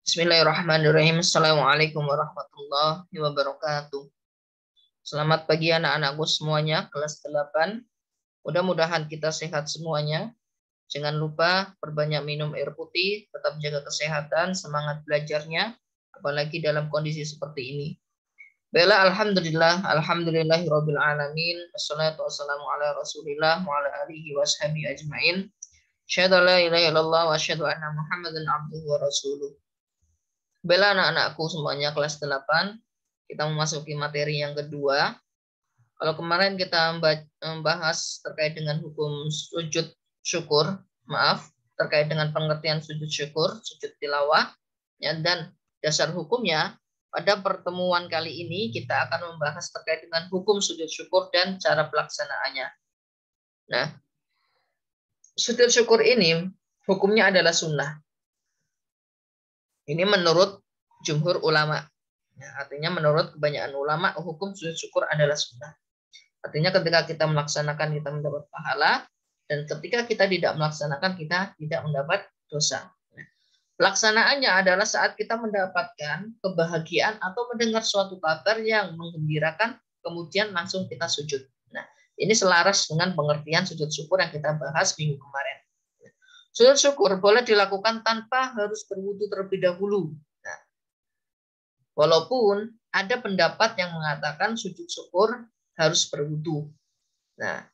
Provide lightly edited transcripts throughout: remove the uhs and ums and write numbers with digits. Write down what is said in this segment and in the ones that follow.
Bismillahirrahmanirrahim. Assalamualaikum warahmatullahi wabarakatuh. Selamat pagi anak-anakku semuanya, kelas 8. Mudah-mudahan kita sehat semuanya. Jangan lupa perbanyak minum air putih, tetap jaga kesehatan, semangat belajarnya, apalagi dalam kondisi seperti ini. Bella, alhamdulillah, alhamdulillahirabbil alamin. Wassalatu wassalamu ala Rasulillah wa ala alihi washabihi ajmain. Asyhadu an la ilaha illallah wa asyhadu anna Muhammadan abduhu wa rasuluh. Bella anak-anakku semuanya kelas 8, kita memasuki materi yang kedua. Kalau kemarin kita membahas terkait dengan hukum sujud syukur, terkait dengan pengertian sujud syukur, sujud tilawah, ya, dan dasar hukumnya, pada pertemuan kali ini kita akan membahas terkait dengan hukum sujud syukur dan cara pelaksanaannya. Nah, sujud syukur ini hukumnya adalah sunnah. Ini menurut jumhur ulama. Ya, artinya menurut kebanyakan ulama, hukum sujud syukur adalah sunnah. Artinya ketika kita melaksanakan, kita mendapat pahala. Dan ketika kita tidak melaksanakan, kita tidak mendapat dosa. Nah, pelaksanaannya adalah saat kita mendapatkan kebahagiaan atau mendengar suatu kabar yang menggembirakan, kemudian langsung kita sujud. Nah, ini selaras dengan pengertian sujud syukur yang kita bahas minggu kemarin. Sujud syukur boleh dilakukan tanpa harus berwudu terlebih dahulu. Nah, walaupun ada pendapat yang mengatakan sujud syukur harus berwudu. Nah,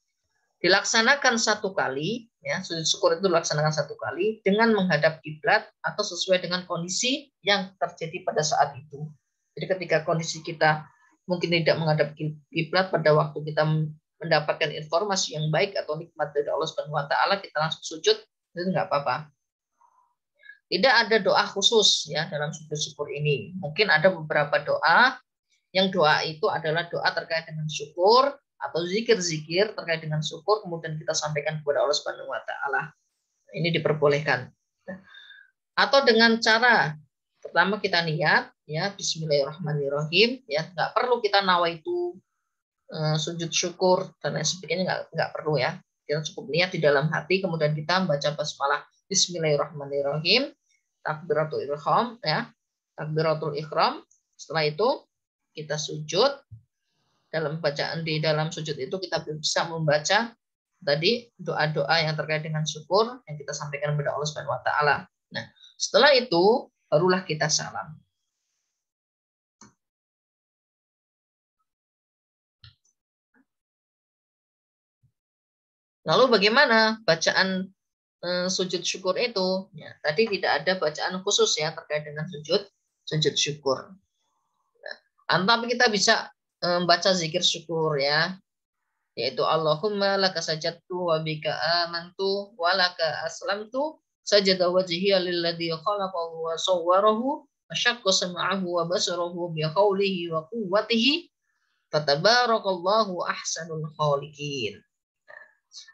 dilaksanakan satu kali, ya, sujud syukur itu dilaksanakan satu kali dengan menghadap kiblat atau sesuai dengan kondisi yang terjadi pada saat itu. Jadi ketika kondisi kita mungkin tidak menghadap kiblat pada waktu kita mendapatkan informasi yang baik atau nikmat dari Allah Subhanahu wa taala, kita langsung sujud, itu nggak apa-apa. Tidak ada doa khusus ya dalam sujud syukur ini. Mungkin ada beberapa doa, yang doa itu adalah doa terkait dengan syukur atau zikir-zikir terkait dengan syukur, kemudian kita sampaikan kepada Allah Subhanahu wa taala. Ini diperbolehkan. Atau dengan cara pertama kita niat ya bismillahirrahmanirrahim, ya nggak perlu kita nawaitu sujud syukur dan lain sebagainya, nggak perlu ya. Kita cukup niat di dalam hati, kemudian kita membaca basmalah bismillahirrahmanirrahim, takbiratul ihram ya, takbiratul ihram. Setelah itu kita sujud. Dalam bacaan di dalam sujud itu kita bisa membaca tadi doa-doa yang terkait dengan syukur yang kita sampaikan kepada Allah Subhanahu wa taala. Nah, setelah itu barulah kita salam. Lalu bagaimana bacaan sujud syukur itu? Ya, tadi tidak ada bacaan khusus ya terkait dengan sujud syukur. Nah, tapi kita bisa membaca zikir syukur ya, yaitu Allahumma laka sajadtu wa bika amantu wa laka aslamtu sajada wajhiya lilladzi khalaqahu wa sawwarahu wa syaqqa sam'ahu wa basarahu bi qawlihi wa quwwatihi fatabarakallahu ahsanul khaliqin.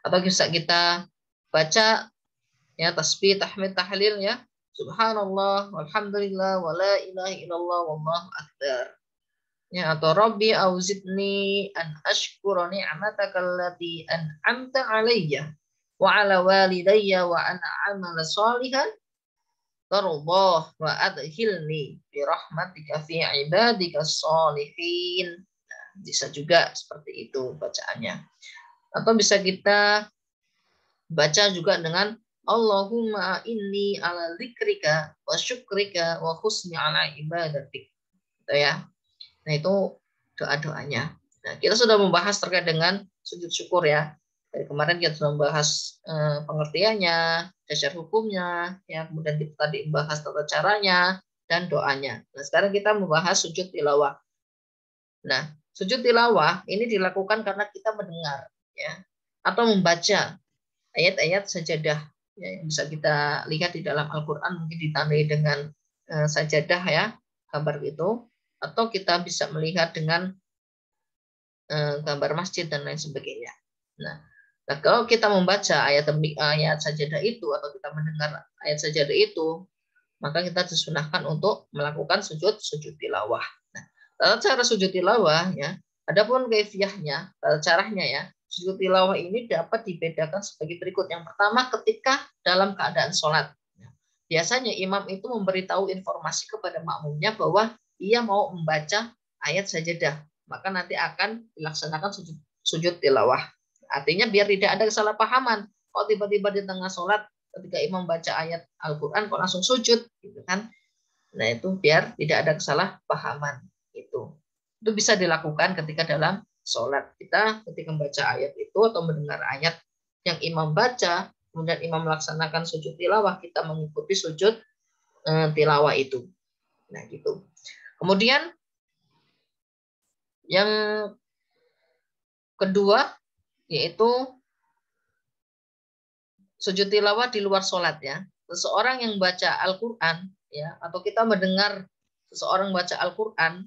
Atau bisa kita baca ya tasbih, tahmid, tahlil ya, subhanallah walhamdulillah wa la ilaha illallah wallahu akbar. Ya, atau Rabbi auzidni an ashkura ni'mataka allati an'amta alayya wa ala walidayya wa an a'mala salihan tardah wa adkhilni bi rahmatika fi ibadika sholihin. Nah, bisa juga seperti itu bacaannya. Atau bisa kita baca juga dengan Allahumma inni ala dzikrika wa syukrika wa husni ala ibadatik. Gitu ya. Nah, itu doa-doanya. Nah, kita sudah membahas terkait dengan sujud syukur ya. Dari kemarin kita sudah membahas pengertiannya, dasar hukumnya, ya, kemudian kita tadi membahas tata caranya dan doanya. Nah, sekarang kita membahas sujud tilawah. Nah, sujud tilawah ini dilakukan karena kita mendengar ya atau membaca ayat-ayat sajadah ya, yang bisa kita lihat di dalam Al-Qur'an, mungkin ditandai dengan sajadah ya, gambar itu. Atau kita bisa melihat dengan gambar masjid dan lain sebagainya. Nah, kalau kita membaca ayat sajadah itu atau kita mendengar ayat sajadah itu, maka kita disunahkan untuk melakukan sujud tilawah. Nah, tata cara sujud tilawah ya, adapun kaifiyahnya, tata caranya ya, sujud tilawah ini dapat dibedakan sebagai berikut. Yang pertama, ketika dalam keadaan sholat. biasanya imam itu memberitahu informasi kepada makmumnya bahwa ia mau membaca ayat sajadah, maka nanti akan dilaksanakan sujud tilawah. Artinya biar tidak ada kesalahpahaman. Kok tiba-tiba di tengah sholat ketika imam baca ayat Al-Quran kok langsung sujud, gitu kan? Nah itu biar tidak ada kesalahpahaman. Itu bisa dilakukan ketika dalam sholat. Kita ketika membaca ayat itu atau mendengar ayat yang imam baca, kemudian imam melaksanakan sujud tilawah, kita mengikuti sujud tilawah itu. Nah gitu. Kemudian yang kedua yaitu sujud tilawah di luar sholat ya. Seseorang yang baca Al-Quran ya, atau kita mendengar seseorang baca Al-Quran,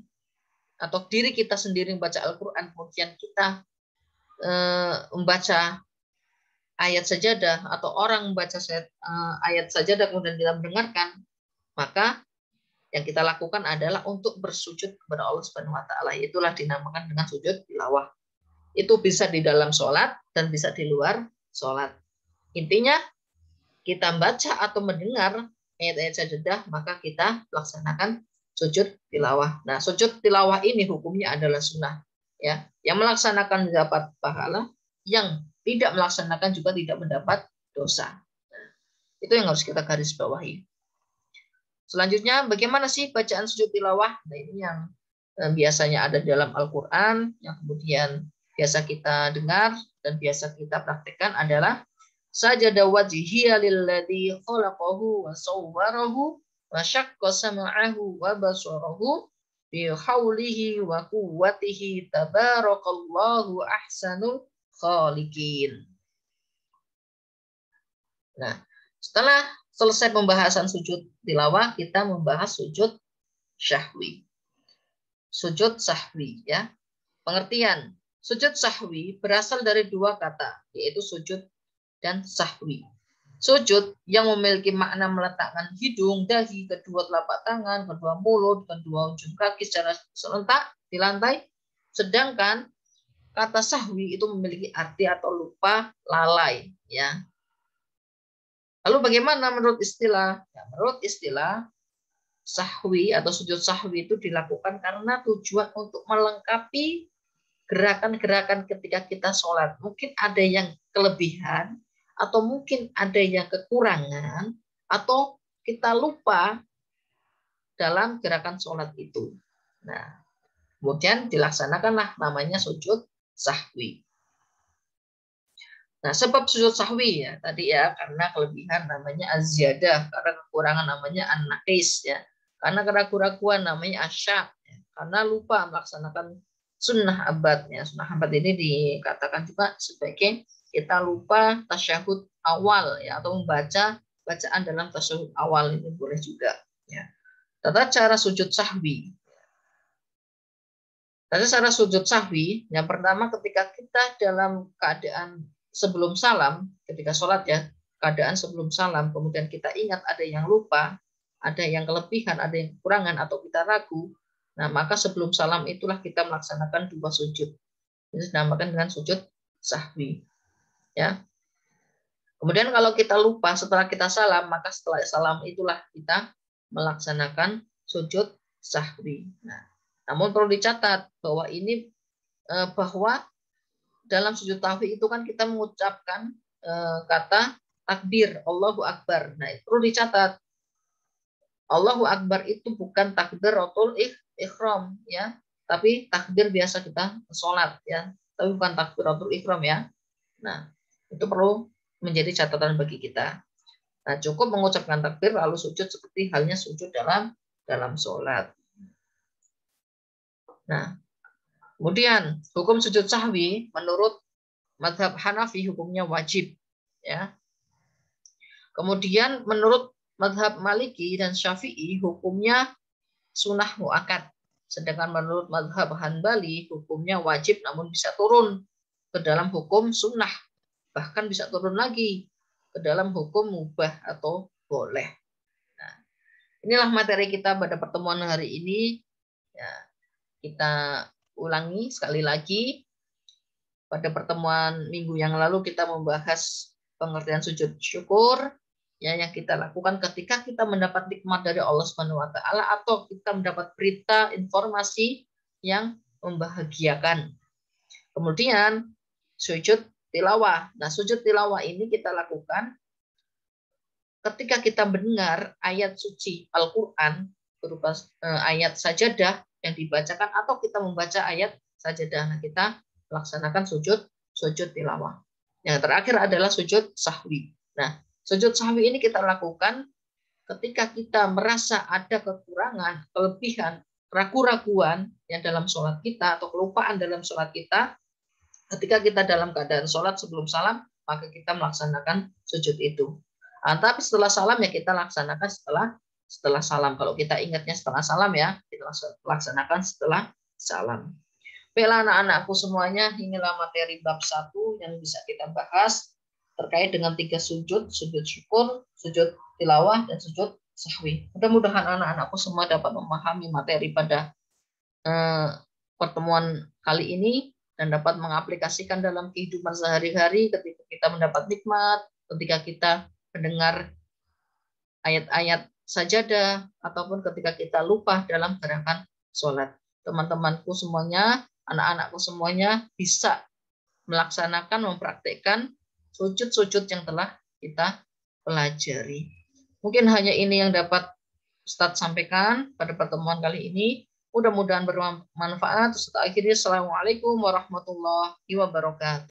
atau diri kita sendiri membaca Al-Quran, kemudian kita membaca ayat sajadah, atau orang membaca ayat sajadah kemudian kita mendengarkan, maka yang kita lakukan adalah untuk bersujud kepada Allah Subhanahu wa taala. Itulah dinamakan dengan sujud tilawah. Itu bisa di dalam sholat dan bisa di luar sholat. Intinya kita baca atau mendengar ayat-ayat sajadah, maka kita laksanakan sujud tilawah. Nah, sujud tilawah ini hukumnya adalah sunnah. Ya, yang melaksanakan mendapat pahala, yang tidak melaksanakan juga tidak mendapat dosa. Nah, itu yang harus kita garis bawahi. Selanjutnya, bagaimana sih bacaan sujud tilawah? Nah, ini yang biasanya ada dalam Al-Quran, yang kemudian biasa kita dengar dan biasa kita praktekkan adalah sajada wajhiya lilladzi khalaqahu wa sawwarahu wa syaqqa sam'ahu wa basarahu bi haulihi wa quwwatihi tabarakallahu ahsanul khaliqin. Nah, setelah selesai pembahasan sujud tilawah, kita membahas sujud syahwi. Sujud sahwi ya. Pengertian sujud sahwi berasal dari dua kata, yaitu sujud dan sahwi. Sujud yang memiliki makna meletakkan hidung, dahi, kedua telapak tangan, kedua mulut, kedua ujung kaki secara serentak di lantai. Sedangkan kata sahwi itu memiliki arti atau lupa, lalai ya. Lalu bagaimana menurut istilah? Ya, menurut istilah, sahwi atau sujud sahwi itu dilakukan karena tujuan untuk melengkapi gerakan-gerakan ketika kita sholat. Mungkin ada yang kelebihan, atau mungkin ada yang kekurangan, atau kita lupa dalam gerakan sholat itu. Nah, kemudian dilaksanakanlah namanya sujud sahwi. Nah, sebab sujud sahwi ya tadi ya, karena kelebihan namanya az-ziyadah, karena kekurangan namanya an-naqis ya, karena keraguan-keraguan namanya asyak, ya. Karena lupa melaksanakan sunnah abad ya. Sunnah abad ini dikatakan juga sebagai kita lupa tasyahud awal ya, atau membaca bacaan dalam tasyahud awal, ini boleh juga ya. Tata cara sujud sahwi. Tata cara sujud sahwi yang pertama ketika kita dalam keadaan sebelum salam, ketika sholat ya, keadaan sebelum salam, kemudian kita ingat ada yang lupa, ada yang kelebihan, ada yang kekurangan, atau kita ragu, nah maka sebelum salam itulah kita melaksanakan dua sujud. Ini dinamakan dengan sujud sahwi. Ya. Kemudian kalau kita lupa setelah kita salam, maka setelah salam itulah kita melaksanakan sujud sahwi. Nah, namun perlu dicatat bahwa ini bahwa dalam sujud sahwi itu kan kita mengucapkan kata takbir, Allahu Akbar. Nah, itu perlu dicatat. Allahu Akbar itu bukan takbiratul ihram ya, tapi takbir biasa kita sholat ya, tapi bukan takbiratul ihram ya. Nah, itu perlu menjadi catatan bagi kita. Nah, cukup mengucapkan takbir lalu sujud seperti halnya sujud dalam sholat. Nah, kemudian hukum sujud sahwi menurut mazhab Hanafi hukumnya wajib ya. Kemudian menurut mazhab Maliki dan Syafi'i hukumnya sunnah muakkad. Sedangkan menurut mazhab Hanbali hukumnya wajib namun bisa turun ke dalam hukum sunnah. Bahkan bisa turun lagi ke dalam hukum mubah atau boleh. Nah, inilah materi kita pada pertemuan hari ini. Ya, kita ulangi sekali lagi. Pada pertemuan minggu yang lalu kita membahas pengertian sujud syukur. ya yang kita lakukan ketika kita mendapat nikmat dari Allah Subhanahu wa taala atau kita mendapat berita informasi yang membahagiakan. Kemudian sujud tilawah. Nah, sujud tilawah ini kita lakukan ketika kita mendengar ayat suci Al-Qur'an berupa ayat sajadah yang dibacakan atau kita membaca ayat sajadah. Nah, kita laksanakan sujud tilawah. Yang terakhir adalah sujud sahwi. Nah, sujud sahwi ini kita lakukan ketika kita merasa ada kekurangan, kelebihan, ragu-raguan yang dalam sholat kita atau kelupaan dalam sholat kita. Ketika kita dalam keadaan sholat sebelum salam, maka kita melaksanakan sujud itu. Tapi setelah salam ya kita laksanakan setelah salam. Kalau kita ingatnya setelah salam ya, kita laksanakan setelah salam. Baiklah anak-anakku semuanya, inilah materi bab 1 yang bisa kita bahas terkait dengan 3 sujud syukur, sujud tilawah, dan sujud sahwi. Mudah-mudahan anak-anakku semua dapat memahami materi pada pertemuan kali ini dan dapat mengaplikasikan dalam kehidupan sehari-hari ketika kita mendapat nikmat, ketika kita mendengar ayat-ayat sajadah, ataupun ketika kita lupa dalam gerakan sholat. Teman-temanku semuanya, anak-anakku semuanya bisa melaksanakan, mempraktekkan sujud-sujud yang telah kita pelajari. Mungkin hanya ini yang dapat Ustadz sampaikan pada pertemuan kali ini. Mudah-mudahan bermanfaat. Setelah akhirnya, Assalamualaikum warahmatullahi wabarakatuh.